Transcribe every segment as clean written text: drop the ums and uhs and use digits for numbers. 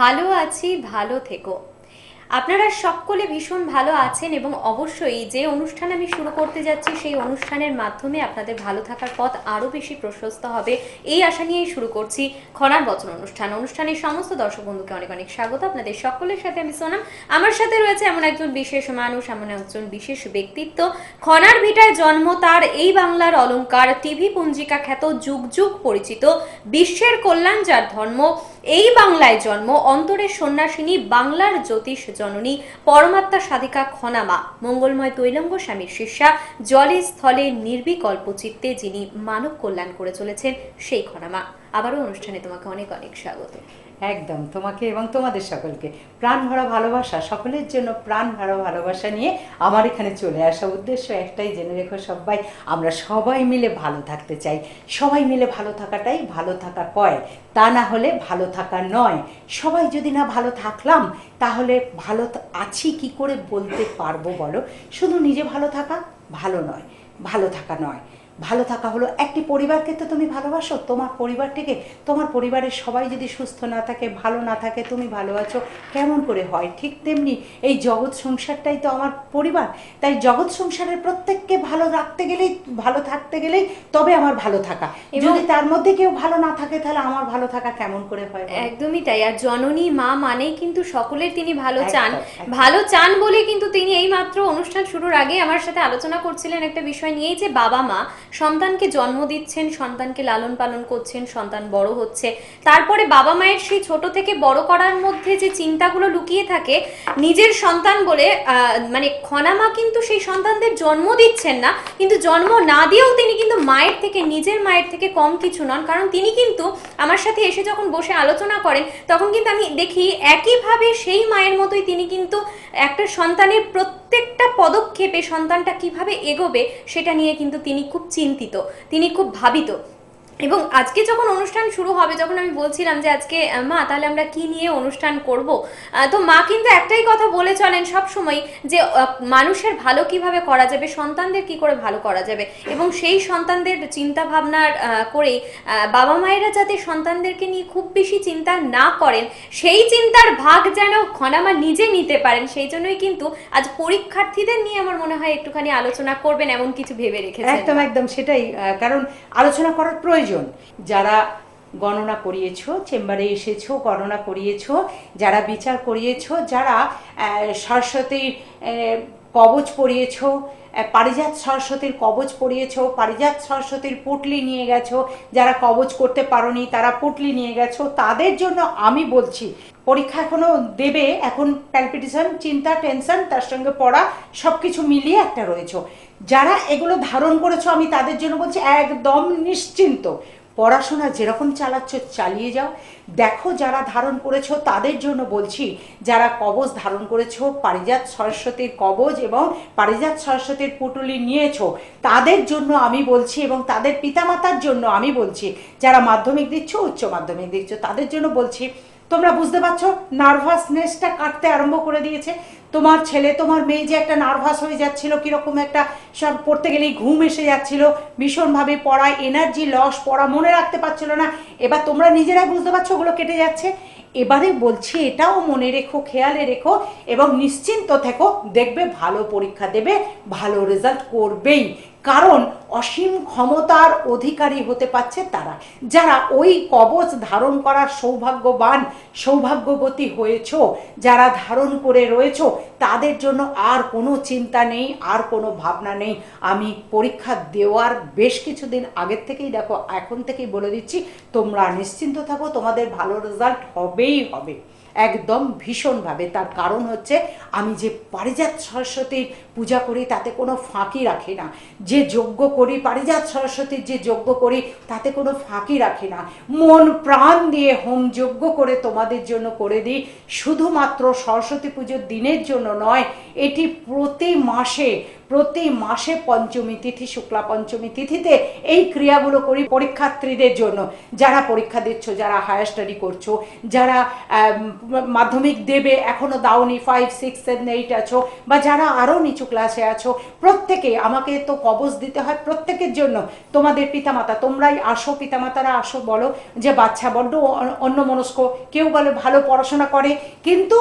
ভালো আছি, ভালো থেকো। আপনারা সকলে ভীষণ ভালো আছেন এবং অবশ্যই যে অনুষ্ঠান আমি শুরু করতে যাচ্ছি সেই অনুষ্ঠানের মাধ্যমে আপনাদের ভালো থাকার পথ আরও বেশি প্রশস্ত হবে এই আশা নিয়েই শুরু করছি খনার বচন অনুষ্ঠানের সমস্ত দর্শক বন্ধুকে অনেক অনেক স্বাগত। আপনাদের সকলের সাথে আমি সোনাম। আমার সাথে রয়েছে এমন একজন বিশেষ মানুষ, এমন একজন বিশেষ ব্যক্তিত্ব। খনার ভিটায় জন্ম তার, এই বাংলার অলংকার, টিভি পঞ্জিকা খ্যাত, যুগ যুগ পরিচিত, বিশ্বের কল্যাণ যার ধর্ম, এই বাংলায় জন্ম, অন্তরের সন্ন্যাসিনী, বাংলার জ্যোতিষ জননী, পরমাত্মা সাধিকা খনামা, মঙ্গলময় তৈলঙ্গ স্বামীর শিষ্যা, জলে স্থলে নির্বিকল্প চিত্তে যিনি মানব কল্যাণ করে চলেছেন সেই খনামা। আবারও অনুষ্ঠানে তোমাকে অনেক অনেক স্বাগত। একদম, তোমাকে এবং তোমাদের সকলকে প্রাণ ভরা ভালোবাসা, সকলের জন্য প্রাণ ভরা ভালোবাসা নিয়ে আমার এখানে চলে আসা। উদ্দেশ্য একটাই, জেনে রেখো সবাই, আমরা সবাই মিলে ভালো থাকতে চাই। সবাই মিলে ভালো থাকাটাই ভালো থাকা কয়, তা না হলে ভালো থাকা নয়। সবাই যদি না ভালো থাকলাম তাহলে ভালো আছি কি করে বলতে পারবো বলো? শুধু নিজে ভালো থাকা ভালো নয়, ভালো থাকা নয়। ভালো থাকা হলো একটি পরিবারকে তো তুমি ভালোবাসো, তোমার পরিবারটিকে, তোমার পরিবারের সবাই যদি সুস্থ না থাকে, ভালো না থাকে, তুমি ভালো আছো কেমন করে হয়? ঠিক তেমনি এই জগৎ সংসারটাই তো আমার পরিবার। তাই জগৎ সংসারের প্রত্যেককে ভালো রাখতে গেলেই, ভালো থাকতে গেলেই তবে আমার ভালো থাকা। যদি তার মধ্যে কেউ ভালো না থাকে তাহলে আমার ভালো থাকা কেমন করে হয়? একদমই তাই। আর জননী মা মানেই কিন্তু সকলের তিনি ভালো চান। ভালো চান বলে কিন্তু তিনি এই মাত্র অনুষ্ঠান শুরুর আগে আমার সাথে আলোচনা করছিলেন একটা বিষয় নিয়েই, যে বাবা মা সন্তানকে জন্ম দিচ্ছেন, সন্তানকে লালন পালন করছেন, সন্তান বড় হচ্ছে, তারপরে বাবা মায়ের সেই ছোট থেকে বড় করার মধ্যে যে চিন্তাগুলো লুকিয়ে থাকে, নিজের সন্তান বলে মানে খনামা কিন্তু সেই সন্তানদের জন্ম দিচ্ছেন না, কিন্তু জন্ম না দিয়েও তিনি কিন্তু মায়ের থেকে, নিজের মায়ের থেকে কম কিছু নন। কারণ তিনি কিন্তু আমার সাথে এসে যখন বসে আলোচনা করেন তখন কিন্তু আমি দেখি একইভাবে সেই মায়ের মতোই তিনি কিন্তু একটা সন্তানের প্রত্যেকটা পদক্ষেপে সন্তানটা কিভাবে এগোবে সেটা নিয়ে কিন্তু তিনি খুব চিন্তিত, তিনি খুব ভাবিত। এবং আজকে যখন অনুষ্ঠান শুরু হবে, যখন আমি বলছিলাম যে আজকে মা তাহলে আমরা কি নিয়ে অনুষ্ঠান করব, তো মা কিন্তু একটাই কথা বলে চলেন সব সময়, যে মানুষের ভালো কিভাবে করা যাবে, সন্তানদের কি করে ভালো করা যাবে, এবং সেই সন্তানদের চিন্তা ভাবনার করেই বাবা মায়েরা যাতে সন্তানদেরকে নিয়ে খুব বেশি চিন্তা না করেন, সেই চিন্তার ভাগ যেন খনামা নিজে নিতে পারেন, সেই জন্যই কিন্তু আজ পরীক্ষার্থীদের নিয়ে আমার মনে হয় একটুখানি আলোচনা করবেন, এমন কিছু ভেবে রেখেছেন। একদম একদম সেটাই, কারণ আলোচনা করার প্রয়োজন। যারা গণনা করিয়েছো, চেম্বারে এসেছো, গণনা করিয়েছো, যারা বিচার করিয়েছো, যারা সরস্বতীর কবচ পড়িয়েছো, পারিজাত সরস্বতীর কবচ পড়িয়েছো, পারিজাত সরস্বতীর পুটলি নিয়ে গেছো, যারা কবচ করতে পারোনি তারা পুটলি নিয়ে গেছো, তাদের জন্য আমি বলছি, পরীক্ষা এখনো দেবে, এখন প্যালপিটেশন, চিন্তা, টেনশন, তার সঙ্গে পড়া, সব কিছু মিলিয়ে একটা রয়েছে। যারা এগুলো ধারণ করেছো আমি তাদের জন্য বলছি একদম নিশ্চিন্ত, পড়াশোনা যেরকম চালাচ্ছ চালিয়ে যাও। দেখো যারা ধারণ করেছো তাদের জন্য বলছি, যারা কবচ ধারণ করেছো, পারিজাত সরস্বতীর কবচ এবং পারিজাত সরস্বতীর পুটুলি নিয়েছো, তাদের জন্য আমি বলছি, এবং তাদের পিতামাতার জন্য আমি বলছি, যারা মাধ্যমিক দিচ্ছ, উচ্চ মাধ্যমিক দিচ্ছ, তাদের জন্য বলছি, তোমরা বুঝতে পারছো নার্ভাসনেসটা কাটতে আরম্ভ করে দিয়েছে। তোমার ছেলে, তোমার মেয়ে যে একটা নার্ভাস হয়ে যাচ্ছিল, কীরকম একটা সব পড়তে গেলেই ঘুম এসে যাচ্ছিল, ভীষণভাবে পড়ায় এনার্জি লস, পড়া মনে রাখতে পারছিল না, এবার তোমরা নিজেরাই বুঝতে পারছো ওগুলো কেটে যাচ্ছে। এবারে বলছি এটাও মনে রেখো, খেয়ালে রেখো এবং নিশ্চিন্ত থেকো, দেখবে ভালো পরীক্ষা দেবে, ভালো রেজাল্ট করবেই। কারণ অসীম ক্ষমতার অধিকারী হতে পারছে তারা, যারা ওই কবচ ধারণ করার সৌভাগ্যবান, সৌভাগ্যবতী হয়েছ, যারা ধারণ করে রয়েছ, তাদের জন্য আর কোনো চিন্তা নেই, আর কোনো ভাবনা নেই। আমি পরীক্ষা দেওয়ার বেশ কিছুদিন আগের থেকেই, দেখো এখন থেকেই বলে দিচ্ছি, তোমরা নিশ্চিন্ত থাকো, তোমাদের ভালো রেজাল্ট হবেই হবে, একদম ভীষণভাবে। তার কারণ হচ্ছে আমি যে পারিজাত সরস্বতীর পূজা করি তাতে কোনো ফাঁকি রাখি না, যে যজ্ঞ করি, পারিজাত সরস্বতীর যে যজ্ঞ করি তাতে কোনো ফাঁকি রাখি না, মন প্রাণ দিয়ে হোম যজ্ঞ করে তোমাদের জন্য করে দিই। শুধুমাত্র সরস্বতী পুজোর দিনের জন্য নয়, এটি প্রতি মাসে প্রতি মাসে পঞ্চমী তিথি, শুক্লা পঞ্চমী তিথিতে এই ক্রিয়াগুলো করি পরীক্ষার্থীদের জন্য। যারা পরীক্ষা দিচ্ছ, যারা হায়ার স্টাডি করছো, যারা মাধ্যমিক দেবে এখনো দাওনি, 5, 6, 7, 8 আছো, বা যারা আরও নিচু ক্লাসে আছো, প্রত্যেকে আমাকে তো কবচ দিতে হয় প্রত্যেকের জন্য। তোমাদের পিতামাতা, তোমরাই আসো, পিতামাতারা আসো, বলো যে বাচ্চা বড্ড অন্যমনস্ক, কেউ বলে ভালো পড়াশোনা করে কিন্তু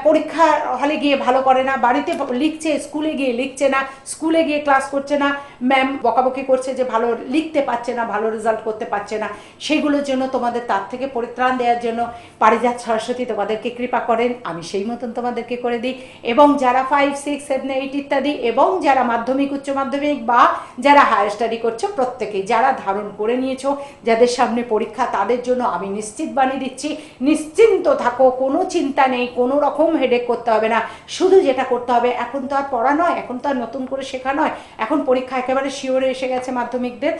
পরীক্ষা হলে গিয়ে ভালো করে না, বাড়িতে লিখছে, স্কুলে গিয়ে লিখছে না, স্কুলে গিয়ে ক্লাস করছে না, ম্যাম বকাবকি করছে যে ভালো লিখতে পারছে না, ভালো রেজাল্ট করতে পারছে না। সেগুলোর জন্য তোমাদের তার থেকে পরিত্রাণ দেওয়ার জন্য পারিজাত সরস্বতী তোমাদেরকে কৃপা করেন, আমি সেই মতন তোমাদেরকে করে দিই। এবং যারা 5, 6, 7, 8 ইত্যাদি, এবং যারা মাধ্যমিক, উচ্চ মাধ্যমিক বা যারা হায়ার স্টাডি করছো, প্রত্যেকেই যারা ধারণ করে নিয়েছো, যাদের সামনে পরীক্ষা, তাদের জন্য আমি নিশ্চিত বানিয়ে দিচ্ছি, নিশ্চিন্ত থাকো, কোনো চিন্তা নেই, কোনো রকম হেডেক করতে হবে না। শুধু যেটা করতে হবে, এখন তো আর পড়া নয়, এখন তো আর নতুন করে শেখা নয়, এখন পরীক্ষা একেবারে শিওরে এসে গেছে মাধ্যমিকদের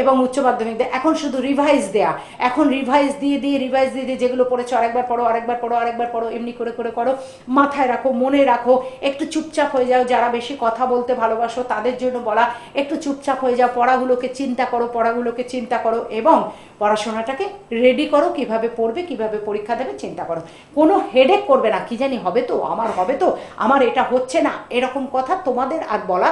এবং উচ্চ মাধ্যমিকদের। এখন শুধু রিভাইজ দেয়া, এখন রিভাইজ দিয়ে যেগুলো পড়েছো আরেকবার পড়ো, আরেকবার পড়ো, আরেকবার পড়ো, এমনি করে করে করো, মাথায় রাখো, মনে রাখো। একটু চুপচাপ হয়ে যাও, যারা বেশি কথা বলতে ভালোবাসো তাদের জন্য বলা, একটু চুপচাপ হয়ে যাও, পড়াগুলোকে চিন্তা করো, পড়াগুলোকে চিন্তা করো এবং পড়াশোনাটাকে রেডি করো, কিভাবে পড়বে, কিভাবে পরীক্ষা দেবে চিন্তা করো। কোনো হেডেক করবে না, কি জানি হবে তো, আমার হবে তো, আমার এটা হচ্ছে না, এরকম কথা তোমাদের আর বলা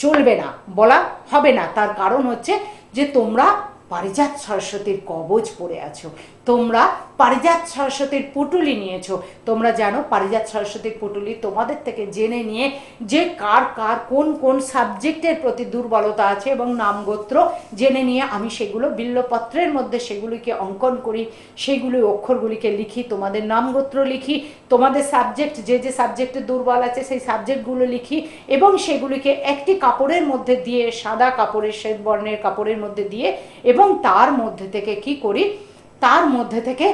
চলবে না, বলা হবে না। তার কারণ হচ্ছে যে তোমরা পারিজাত সরস্বতীর কবচ পড়ে আছো, তোমরা পারিজাত সরস্বতীর পুটুলি নিয়েছো। তোমরা জানো পারিজাত সরস্বতীর পুটুলি তোমাদের থেকে জেনে নিয়ে যে কার কার কোন কোন সাবজেক্টের প্রতি দুর্বলতা আছে এবং নামগোত্র জেনে নিয়ে আমি সেগুলো বিল্লপত্রের মধ্যে সেগুলিকে অঙ্কন করি, সেইগুলি অক্ষরগুলিকে লিখি, তোমাদের নামগোত্র লিখি, তোমাদের সাবজেক্ট যে যে সাবজেক্টে দুর্বল আছে সেই সাবজেক্টগুলো লিখি এবং সেগুলিকে একটি কাপড়ের মধ্যে দিয়ে, সাদা কাপড়ের, শ্বেত বর্ণের কাপড়ের মধ্যে দিয়ে, এবং তার মধ্যে থেকে কি করি, তার মধ্যে থেকে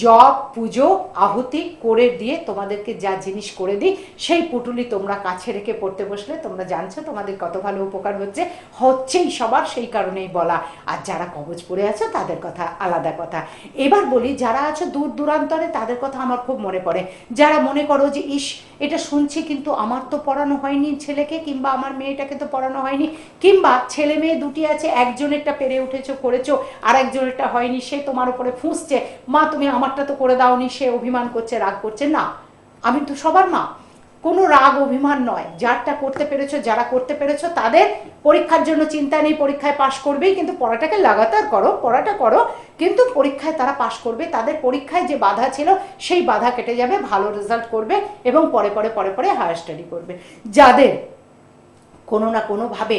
জপ, পুজো, আহুতি করে দিয়ে তোমাদেরকে যা জিনিস করে দিই, সেই পুটুলি তোমরা কাছে রেখে পড়তে বসলে তোমরা জানছো তোমাদের কত ভালো উপকার হচ্ছেই সবার, সেই কারণেই বলা। আর যারা কবচ পড়ে আছো তাদের কথা আলাদা কথা। এবার বলি, যারা আছো দূর দূরান্তরে, তাদের কথা আমার খুব মনে পড়ে। যারা মনে করো যে ইস, এটা শুনছি কিন্তু আমার তো পড়ানো হয়নি ছেলেকে, কিংবা আমার মেয়েটাকে তো পড়ানো হয়নি, কিংবা ছেলে মেয়ে দুটি আছে, একজনেরটা পেরে উঠেছো করেছো, আর একজনেরটা হয়নি, সে তোমার উপরে ফুঁসছে, মা তুমি আমারটা তো করে দাওনি, সে অভিমান করছে, রাগ করছে। না, আমি তো সবার মা, কোনো রাগ অভিমান নয়। যারটা করতে পেরেছো, যারা করতে পেরেছো, তাদের পরীক্ষার জন্য চিন্তা নেই, পরীক্ষায় পাশ করবেই, কিন্তু পড়াটাকে লাগাতার করো, পড়াটা করো, কিন্তু পরীক্ষায় তারা পাশ করবে। তাদের পরীক্ষায় যে বাধা ছিল সেই বাধা কেটে যাবে, ভালো রেজাল্ট করবে এবং পরে পরে পরে পরে হায়ার স্টাডি করবে। যাদের কোনো না কোনোভাবে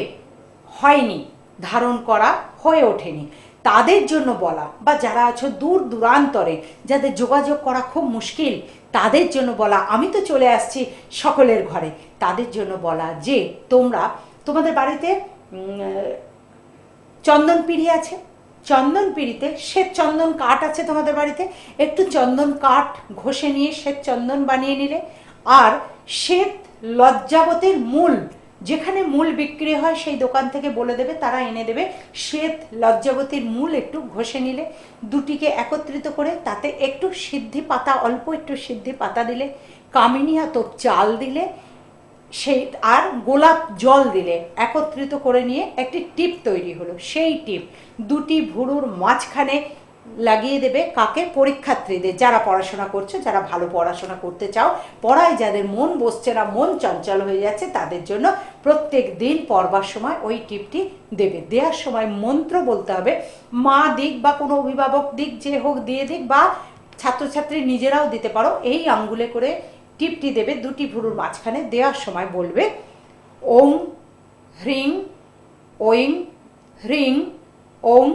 হয়নি, ধারণ করা হয়ে ওঠেনি, তাদের জন্য বলা, বা যারা আছো দূর দূরান্তরে, যাদের যোগাযোগ করা খুব মুশকিল, তাদের জন্য বলা, আমি তো চলে আসছি সকলের ঘরে, তাদের জন্য বলা যে তোমরা তোমাদের বাড়িতে চন্দন পিঁড়ি আছে, চন্দন পিঁড়িতে শ্বেত চন্দন কাঠ আছে তোমাদের বাড়িতে, একটু চন্দন কাঠ ঘষে নিয়ে শ্বেত চন্দন বানিয়ে নিলে, আর শ্বেত লজ্জাবতীর মূল, যেখানে মূল বিক্রি হয় সেই দোকান থেকে বলে দেবে, তারা এনে দেবে, শ্বেত লজ্জাবতীর মূল একটু ঘষে নিলে, দুটিকে একত্রিত করে তাতে একটু সিদ্ধি পাতা, অল্প একটু সিদ্ধি পাতা দিলে, কামিনী আতপ চাল দিলে, সেই আর গোলাপ জল দিলে, একত্রিত করে নিয়ে একটি টিপ তৈরি হলো। সেই টিপ দুটি ভুরুর মাঝখানে লাগিয়ে দেবে। কাকে? পরীক্ষার্থীদের, যারা পড়াশোনা করছে, যারা ভালো পড়াশোনা করতে চাও, পড়ায় যাদের মন বসছে না, মন চঞ্চল হয়ে যাচ্ছে, তাদের জন্য প্রত্যেক দিন পড়বার সময় ওই টিপটি দেবে। দেওয়ার সময় মন্ত্র বলতে হবে, মা দিক বা কোনো অভিভাবক দিক, যে হোক দিয়ে দিক, বা ছাত্রছাত্রী নিজেরাও দিতে পারো। এই আঙ্গুলে করে টিপটি দেবে দুটি ভুরুর মাঝখানে। দেওয়ার সময় বলবে ওং হ্রিং ঐং হ্রিং ওং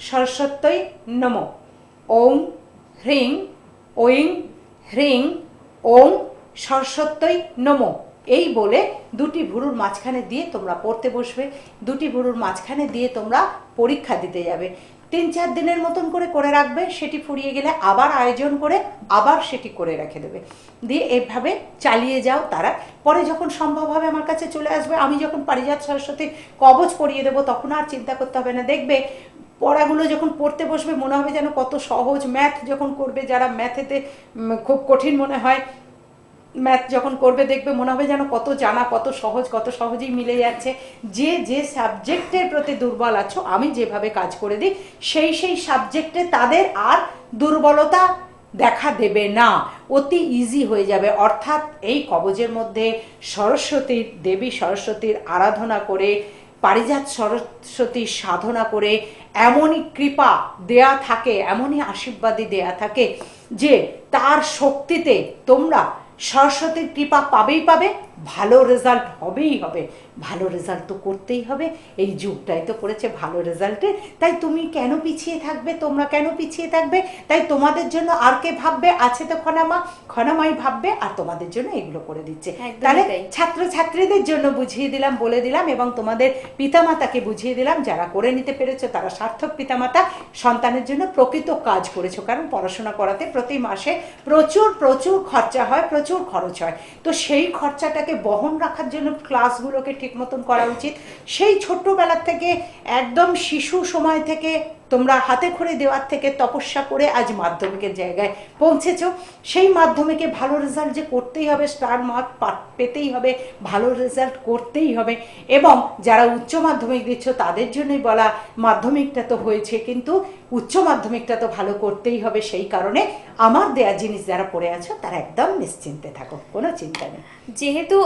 সরস্বত্যই নমঃ, ওং হ্রিং ঐং হ্রিং ওং সরস্বত্যই নমঃ। এই বলে দুটি ভুরুর মাঝখানে দিয়ে তোমরা পড়তে বসবে। দুটি ভুরুর মাঝখানে দিয়ে তোমরা পরীক্ষা দিতে যাবে। 3-4 দিনের মতন করে রাখবে। সেটি ফুরিয়ে গেলে আবার আয়োজন করে আবার সেটি করে রেখে দেবে। দিয়ে এভাবে চালিয়ে যাও। তারা পরে যখন সম্ভব হবে আমার কাছে চলে আসবে। আমি যখন পারিজাত সরস্বতী কবচ পড়িয়ে দেবো তখন আর চিন্তা করতে হবে না। দেখবে পড়াগুলো যখন পড়তে বসবে মনে হবে যেন কত সহজ। ম্যাথ যখন করবে, যারা ম্যাথেতে খুব কঠিন মনে হয়, ম্যাথ যখন করবে দেখবে মনে হবে যেন কত জানা, কত সহজ, কত সহজেই মিলে যাচ্ছে। যে যে সাবজেক্টের প্রতি দুর্বল আছো, আমি যেভাবে কাজ করে দিই সেই সেই সাবজেক্টে তাদের আর দুর্বলতা দেখা দেবে না, অতি ইজি হয়ে যাবে। অর্থাৎ এই কবজের মধ্যে সরস্বতীর, দেবী সরস্বতীর আরাধনা করে, পারিজাত সরস্বতীর সাধনা করে এমনই কৃপা দেয়া থাকে, এমনই আশীর্বাদই দেয়া থাকে যে তার শক্তিতে তোমরা সরস্বতীর কৃপা পাবেই পাবে, ভালো রেজাল্ট হবেই হবে। ভালো রেজাল্ট তো করতেই হবে, এই যুগটাই তো পড়েছে ভালো রেজাল্টে। তাই তুমি কেন পিছিয়ে থাকবে, তোমরা কেন পিছিয়ে থাকবে? তাই তোমাদের জন্য আর কে ভাববে? আছে তো খনামা, খনামাই ভাববে আর তোমাদের জন্য এগুলো করে দিচ্ছে। তাহলে ছাত্রছাত্রীদের জন্য বুঝিয়ে দিলাম, বলে দিলাম, এবং তোমাদের পিতামাতাকে বুঝিয়ে দিলাম, যারা করে নিতে পেরেছো তারা সার্থক পিতামাতা, সন্তানের জন্য প্রকৃত কাজ করেছো। কারণ পড়াশোনা করাতে প্রতি মাসে প্রচুর প্রচুর খরচা হয়, প্রচুর খরচ হয়। তো সেই খরচাটাকে বহন রাখার জন্য ক্লাসগুলোকে ঠিক মতন করা উচিত। সেই ছোট্টবেলার থেকে, একদম শিশু সময় থেকে তোমরা হাতে খড়ি দেওয়ার থেকে তপস্যা করে আজ মাধ্যমিকের জায়গায় পৌঁছেছো। সেই মাধ্যমিকে ভালো রেজাল্ট যে করতেই হবে, স্টার মার্ক পেতেই হবে, ভালো রেজাল্ট করতেই হবে। এবং যারা উচ্চ মাধ্যমিক দিচ্ছ তাদের জন্যই বলা, মাধ্যমিকটা তো হয়েছে কিন্তু উচ্চ মাধ্যমিকটা তো ভালো করতেই হবে। সেই কারণে আমার দেয়া জিনিস যারা পড়ে আছো তারা একদম নিশ্চিন্তে থাকো, কোনো চিন্তা নেই। যেহেতু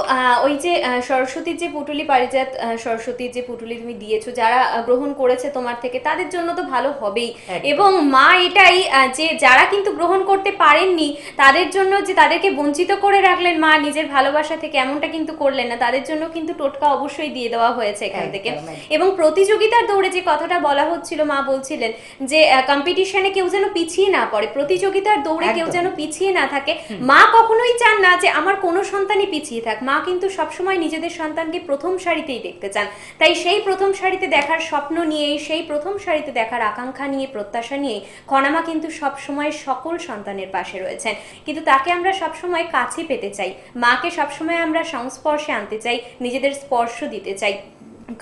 ওই যে সরস্বতীর যে পুটুলি, পারিজাত সরস্বতীর যে পুটুলি তুমি দিয়েছো, যারা গ্রহণ করেছে তোমার থেকে তাদের জন্য তো ভালো হবেই। এবং মা এটাই যে যারা কিন্তু গ্রহণ করতে পারেননি তাদের জন্য, যে তাদেরকে বঞ্চিত করে রাখলেন মা নিজের ভালোবাসা থেকে, এমনটা কিন্তু করলেন না, তাদের জন্য কিন্তু টোটকা অবশ্যই দিয়ে দেওয়া হয়েছে এখান থেকে। এবং প্রতিযোগিতার দৌড়ে যে কথাটা বলা হচ্ছিল, মা বলছিলেন যে কম্পিটিশনে কেউ যেন পিছিয়ে না পড়ে, প্রতিযোগিতার দৌড়ে কেউ যেন পিছিয়ে না থাকে। মা কখনোই চান না যে আমার কোনো সন্তানই পিছিয়ে থাক। মা কিন্তু সবসময় নিজেদের সন্তানকে প্রথম সারিতেই দেখতে চান। তাই সেই প্রথম সারিতে দেখার স্বপ্ন নিয়ে, সেই প্রথম সারিতে দেখার আকাঙ্ক্ষা নিয়ে, প্রত্যাশা নিয়ে খনামা কিন্তু সবসময় সকল সন্তানের পাশে রয়েছেন। কিন্তু তাকে আমরা সবসময় কাছে পেতে চাই, মাকে সবসময় আমরা সংস্পর্শে আনতে চাই, নিজেদের স্পর্শ দিতে চাই।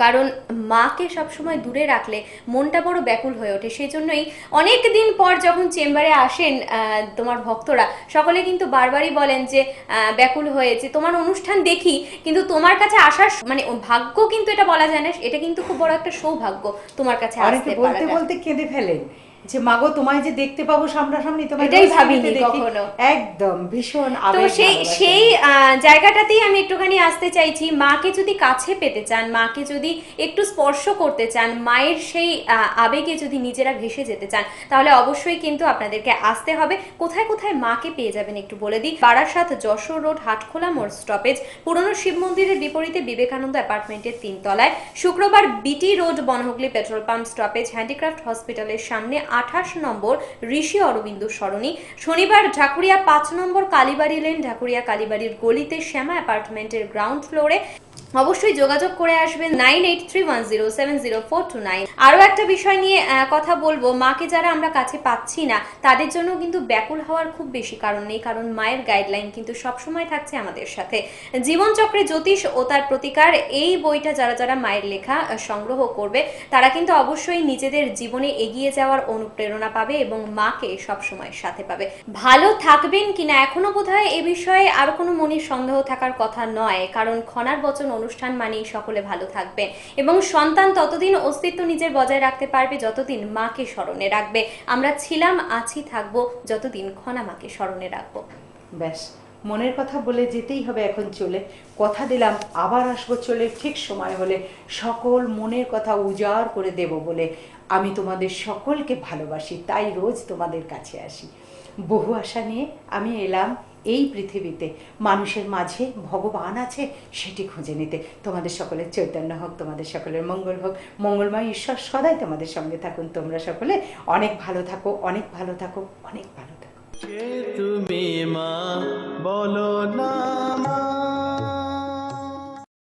কারণ মাকে সবসময় দূরে রাখলে মনটা বড় ব্যাকুল হয়ে ওঠে। সেই জন্যই অনেক দিন পর যখন চেম্বারে আসেন তোমার ভক্তরা, সকলে কিন্তু বারবারই বলেন যে ব্যাকুল হয়েছে, তোমার অনুষ্ঠান দেখি কিন্তু তোমার কাছে আসার মানে ভাগ্য কিন্তু এটা বলা যায় না, এটা কিন্তু খুব বড় একটা সৌভাগ্য তোমার কাছে আসতে পারাটা। বলতে বলতে কেঁদে ফেলেন যে মাগো তোমায় যে দেখতে পাবো সামনাসামনি, তোমায় এটাই ভাবিনি কখনো। একদম ভীষণ তো সেই জায়গাটাতেই আমি একটুখানি আসতে চাইছি। মাকে যদি কাছে পেতে চান, মাকে যদি একটু স্পর্শ করতে চান, মায়ের সেই আবেগে যদি নিজেরা ভেসে যেতে চান, তাহলে অবশ্যই কিন্তু আপনাদেরকে আসতে হবে। কোথায় কোথায় মাকে পেয়ে যাবেন একটু বলে দিই। বারাসাত যশোর রোড, হাটখোলা মোড় স্টপেজ, পুরনো শিব মন্দিরের বিপরীতে বিবেকানন্দ অ্যাপার্টমেন্টের 3 তলায়। শুক্রবার BT road, Bonhooghly petrol pump stoppage, handicraft হসপিটালের সামনে 28 নম্বর ঋষি অরবিন্দ সরণি। শনিবার ঢাকুরিয়া 5 নম্বর কালীবাড়ি লেন, ঢাকুরিয়া কালীবাড়ির গলিতে শ্যামা অ্যাপার্টমেন্টের গ্রাউন্ড ফ্লোরে। অবশ্যই যোগাযোগ করে আসবেন 9831070429। আরও একটা বিষয় নিয়ে কথা বলবো, মাকে যারা আমরা কাছে পাচ্ছি না তাদের জন্য কিন্তু ব্যাকুল হওয়ার খুব বেশি কারণ নেই, কারণ মায়ের গাইডলাইন কিন্তু সবসময় থাকছে আমাদের সাথে। জীবনচক্রে জ্যোতিষ ও তার প্রতিকার, এই বইটা যারা যারা মায়ের লেখা সংগ্রহ করবে তারা কিন্তু অবশ্যই নিজেদের জীবনে এগিয়ে যাওয়ার অনুপ্রেরণা পাবে এবং মাকে সবসময় সাথে পাবে। ভালো থাকবেন কিনা এখনো বোধহয় এ বিষয়ে আরো কোনো মনের সন্দেহ থাকার কথা নয়, কারণ খনার বচন অনুষ্ঠান মানেই সকলে ভালো থাকবেন এবং সন্তান ততদিন অস্তিত্ব নিজের বজায় রাখতে পারবে যতদিন মাকে স্মরণে রাখবে। আমরা ছিলাম, আছি, থাকবো যতদিন খনা মাকে স্মরণে রাখবো। ব্যাস, মনের কথা বলে যেতেই হবে এখন চলে। কথা দিলাম আবার আসবো চলে, ঠিক সময় হলে সকল মনের কথা উজাড় করে দেব বলে। আমি তোমাদের সকলকে ভালোবাসি, তাই রোজ তোমাদের কাছে আসি। বহু আশা নিয়ে আমি এলাম এই পৃথিবীতে। মানুষের মাঝে ভগবান আছে সেটি খুঁজে নিতে। তোমাদের সকলের চৈতন্য হোক, তোমাদের সকলের মঙ্গল হোক। মঙ্গলময় ঈশ্বর সদাই তোমাদের সঙ্গে থাকুন। তোমরা সকলে অনেক ভালো থাকো, অনেক ভালো থাকো, অনেক ভালো থাকো। তুমি মা বলো না।